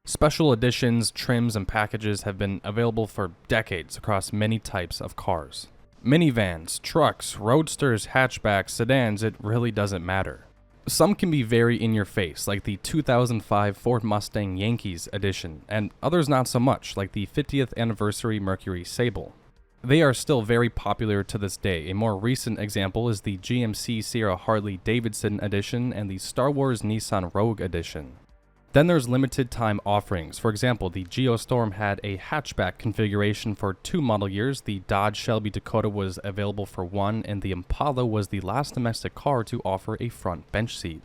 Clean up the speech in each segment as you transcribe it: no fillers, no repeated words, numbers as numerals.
Special editions, trims, and packages have been available for decades across many types of cars. Minivans, trucks, roadsters, hatchbacks, sedans, it really doesn't matter. Some can be very in your face, like the 2005 Ford Mustang Yankees edition, and others not so much, like the 50th anniversary Mercury Sable. They are still very popular to this day. A more recent example is the GMC Sierra Harley Davidson edition and the Star Wars Nissan Rogue edition. Then there's limited time offerings. For example, the Geostorm had a hatchback configuration for 2 model years, the Dodge Shelby Dakota was available for 1, and the Impala was the last domestic car to offer a front bench seat.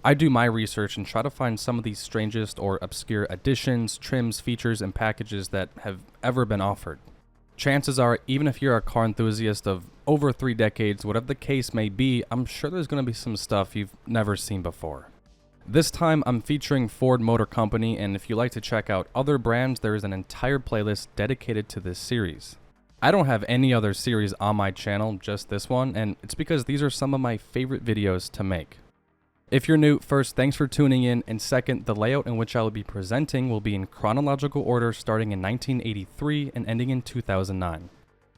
I do my research and try to find some of the strangest or obscure additions, trims, features, and packages that have ever been offered. Chances are, even if you're a car enthusiast of over 3 decades, whatever the case may be, I'm sure there's going to be some stuff you've never seen before. This time I'm featuring Ford Motor Company, and if you like to check out other brands, there is an entire playlist dedicated to this series. I don't have any other series on my channel, just this one, and it's because these are some of my favorite videos to make. If you're new, first, thanks for tuning in, and second, the layout in which I will be presenting will be in chronological order starting in 1983 and ending in 2009.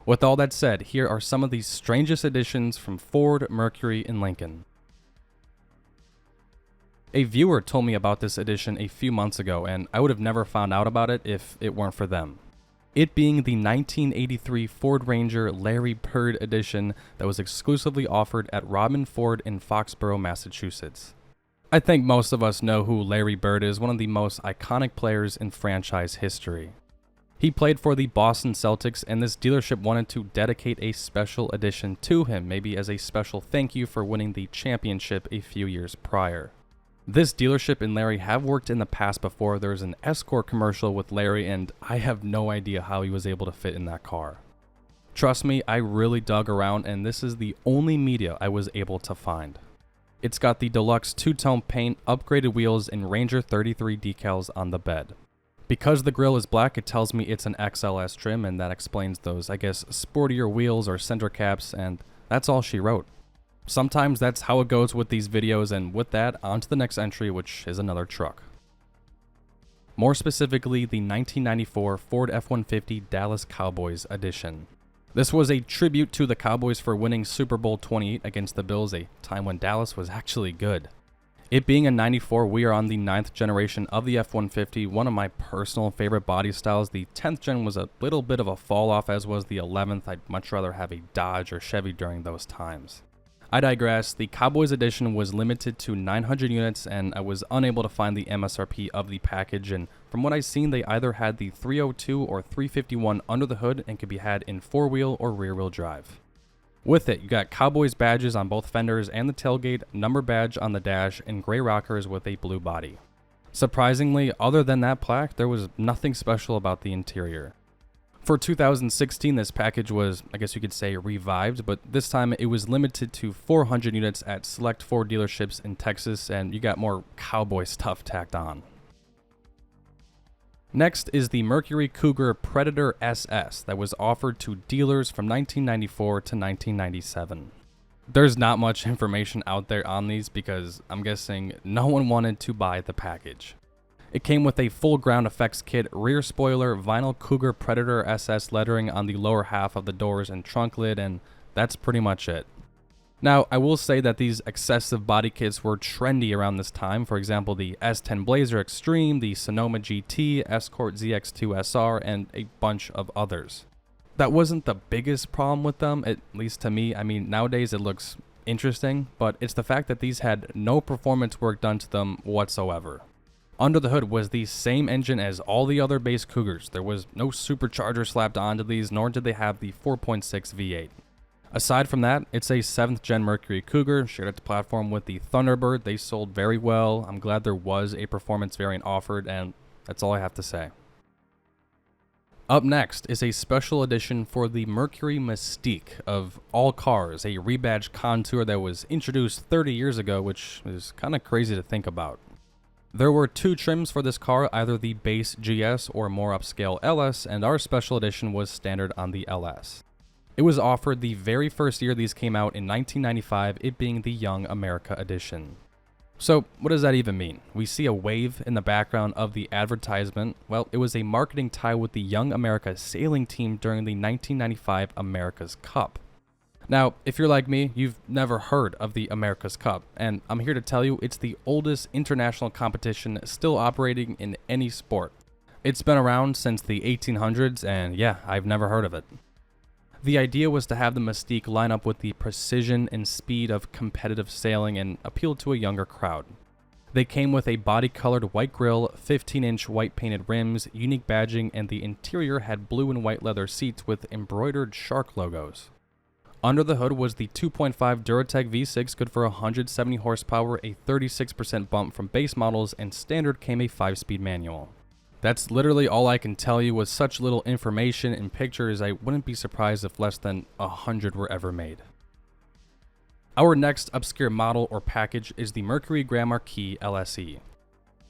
With all that said, here are some of the strangest editions from Ford, Mercury, and Lincoln. A viewer told me about this edition a few months ago, and I would have never found out about it if it weren't for them. It being the 1983 Ford Ranger Larry Bird edition that was exclusively offered at Robin Ford in Foxborough, Massachusetts. I think most of us know who Larry Bird is, one of the most iconic players in franchise history. He played for the Boston Celtics, and this dealership wanted to dedicate a special edition to him, maybe as a special thank you for winning the championship a few years prior. This dealership and Larry have worked in the past before. There's an Escort commercial with Larry, and I have no idea how he was able to fit in that car. Trust me, I really dug around, and this is the only media I was able to find. It's got the deluxe 2-tone paint, upgraded wheels, and Ranger 33 decals on the bed. Because the grille is black, it tells me it's an XLS trim, and that explains those, I guess, sportier wheels or center caps, and that's all she wrote. Sometimes that's how it goes with these videos, and with that, on to the next entry, which is another truck. More specifically, the 1994 Ford F-150 Dallas Cowboys edition. This was a tribute to the Cowboys for winning Super Bowl 28 against the Bills, a time when Dallas was actually good. It being a 94, we are on the 9th generation of the F-150, one of my personal favorite body styles. The 10th gen was a little bit of a fall off, as was the 11th. I'd much rather have a Dodge or Chevy during those times. I digress. The Cowboys edition was limited to 900 units, and I was unable to find the MSRP of the package, and from what I've seen, they either had the 302 or 351 under the hood and could be had in 4-wheel or rear-wheel drive. With it, you got Cowboys badges on both fenders and the tailgate, number badge on the dash, and gray rockers with a blue body. Surprisingly, other than that plaque, there was nothing special about the interior. For 2016, this package was, I guess you could say, revived, but this time it was limited to 400 units at select Ford dealerships in Texas, and you got more cowboy stuff tacked on. Next is the Mercury Cougar Predator SS that was offered to dealers from 1994 to 1997. There's not much information out there on these because I'm guessing no one wanted to buy the package. It came with a full ground effects kit, rear spoiler, vinyl Cougar Predator SS lettering on the lower half of the doors and trunk lid, and that's pretty much it. Now, I will say that these excessive body kits were trendy around this time. For example, the S10 Blazer Extreme, the Sonoma GT, Escort ZX2 SR, and a bunch of others. That wasn't the biggest problem with them, at least to me. I mean, nowadays it looks interesting, but it's the fact that these had no performance work done to them whatsoever. Under the hood was the same engine as all the other base Cougars. There was no supercharger slapped onto these, nor did they have the 4.6 V8. Aside from that, it's a 7th gen Mercury Cougar, shared its platform with the Thunderbird. They sold very well. I'm glad there was a performance variant offered, and that's all I have to say. Up next is a special edition for the Mercury Mystique of all cars, a rebadged Contour that was introduced 30 years ago, which is kind of crazy to think about. There were 2 trims for this car, either the base GS or more upscale LS, and our special edition was standard on the LS. It was offered the very first year these came out in 1995, it being the Young America edition. So, what does that even mean? We see a wave in the background of the advertisement. Well, it was a marketing tie with the Young America sailing team during the 1995 America's Cup. Now, if you're like me, you've never heard of the America's Cup, and I'm here to tell you it's the oldest international competition still operating in any sport. It's been around since the 1800s, and yeah, I've never heard of it. The idea was to have the mystique line up with the precision and speed of competitive sailing and appeal to a younger crowd. They came with a body-colored white grille, 15-inch white painted rims, unique badging, and the interior had blue and white leather seats with embroidered shark logos. Under the hood was the 2.5 Duratec V6, good for 170 horsepower, a 36% bump from base models, and standard came a 5-speed manual. That's literally all I can tell you. With such little information and pictures, I wouldn't be surprised if less than 100 were ever made. Our next obscure model or package is the Mercury Grand Marquis LSE.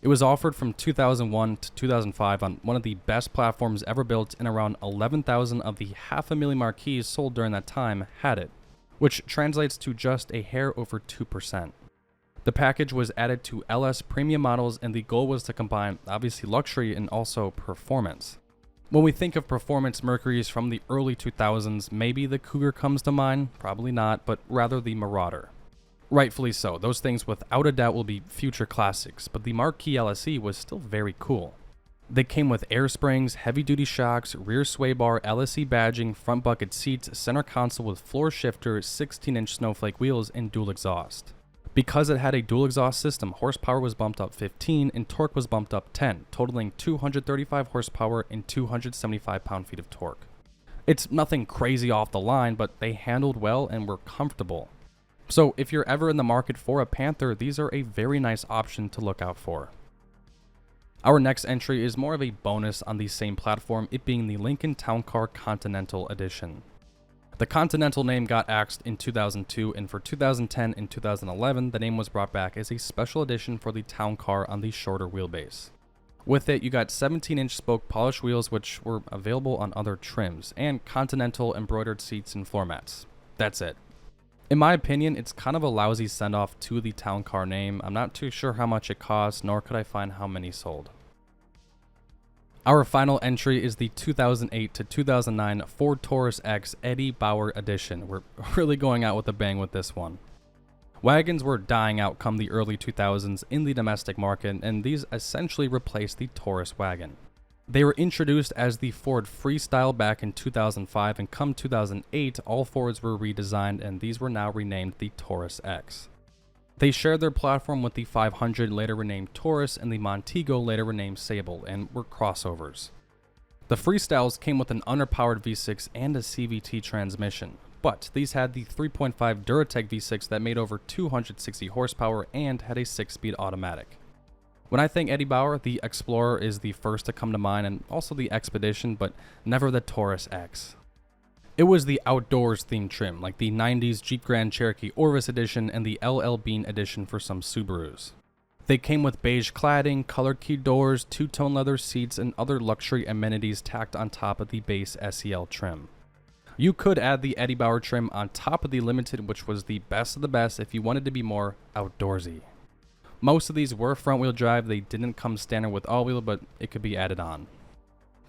It was offered from 2001 to 2005 on one of the best platforms ever built, and around 11,000 of the 500,000 Marquis sold during that time had it, which translates to just a hair over 2%. The package was added to LS premium models, and the goal was to combine obviously luxury and also performance. When we think of performance Mercuries from the early 2000s, maybe the Cougar comes to mind, probably not, but rather the Marauder. Rightfully so, those things without a doubt will be future classics, but the Marquis LSE was still very cool. They came with air springs, heavy-duty shocks, rear sway bar, LSE badging, front bucket seats, center console with floor shifter, 16-inch snowflake wheels, and dual exhaust. Because it had a dual exhaust system, horsepower was bumped up 15 and torque was bumped up 10, totaling 235 horsepower and 275 pound-feet of torque. It's nothing crazy off the line, but they handled well and were comfortable. So if you're ever in the market for a Panther, these are a very nice option to look out for. Our next entry is more of a bonus on the same platform, it being the Lincoln Town Car Continental Edition. The Continental name got axed in 2002, and for 2010 and 2011, the name was brought back as a special edition for the Town Car on the shorter wheelbase. With it, you got 17-inch spoke polished wheels, which were available on other trims, and Continental embroidered seats and floor mats. That's it. In my opinion, it's kind of a lousy send-off to the Town Car name. I'm not too sure how much it costs, nor could I find how many sold. Our final entry is the 2008 to 2009 Ford Taurus X Eddie Bauer Edition. We're really going out with a bang with this one. Wagons were dying out come the early 2000s in the domestic market, and these essentially replaced the Taurus wagon. They were introduced as the Ford Freestyle back in 2005, and come 2008, all Fords were redesigned, and these were now renamed the Taurus X. They shared their platform with the 500, later renamed Taurus, and the Montego, later renamed Sable, and were crossovers. The Freestyles came with an underpowered V6 and a CVT transmission, but these had the 3.5 Duratec V6 that made over 260 horsepower and had a 6-speed automatic. When I think Eddie Bauer, the Explorer is the first to come to mind, and also the Expedition, but never the Taurus X. It was the outdoors themed trim, like the 90s Jeep Grand Cherokee Orvis Edition and the LL Bean Edition for some Subarus. They came with beige cladding, colored key doors, two-tone leather seats, and other luxury amenities tacked on top of the base SEL trim. You could add the Eddie Bauer trim on top of the Limited, which was the best of the best if you wanted to be more outdoorsy. Most of these were front-wheel drive. They didn't come standard with all-wheel, but it could be added on.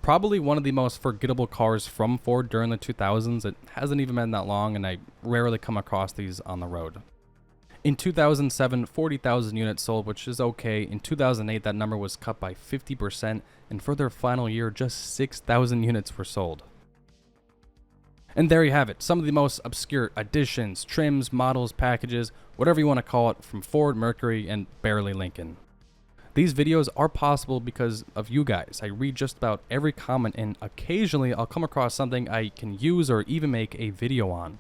Probably one of the most forgettable cars from Ford during the 2000s. It hasn't even been that long, and I rarely come across these on the road. In 2007, 40,000 units sold, which is okay. In 2008, that number was cut by 50%, and for their final year, just 6,000 units were sold. And there you have it, some of the most obscure additions, trims, models, packages, whatever you want to call it, from Ford, Mercury, and barely Lincoln. These videos are possible because of you guys. I read just about every comment, and occasionally I'll come across something I can use or even make a video on.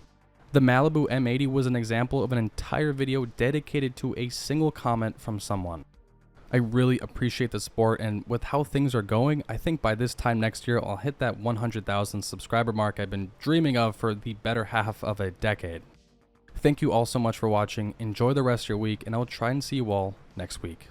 The Malibu M80 was an example of an entire video dedicated to a single comment from someone. I really appreciate the support, and with how things are going, I think by this time next year I'll hit that 100,000 subscriber mark I've been dreaming of for the better half of a decade. Thank you all so much for watching, enjoy the rest of your week, and I'll try and see you all next week.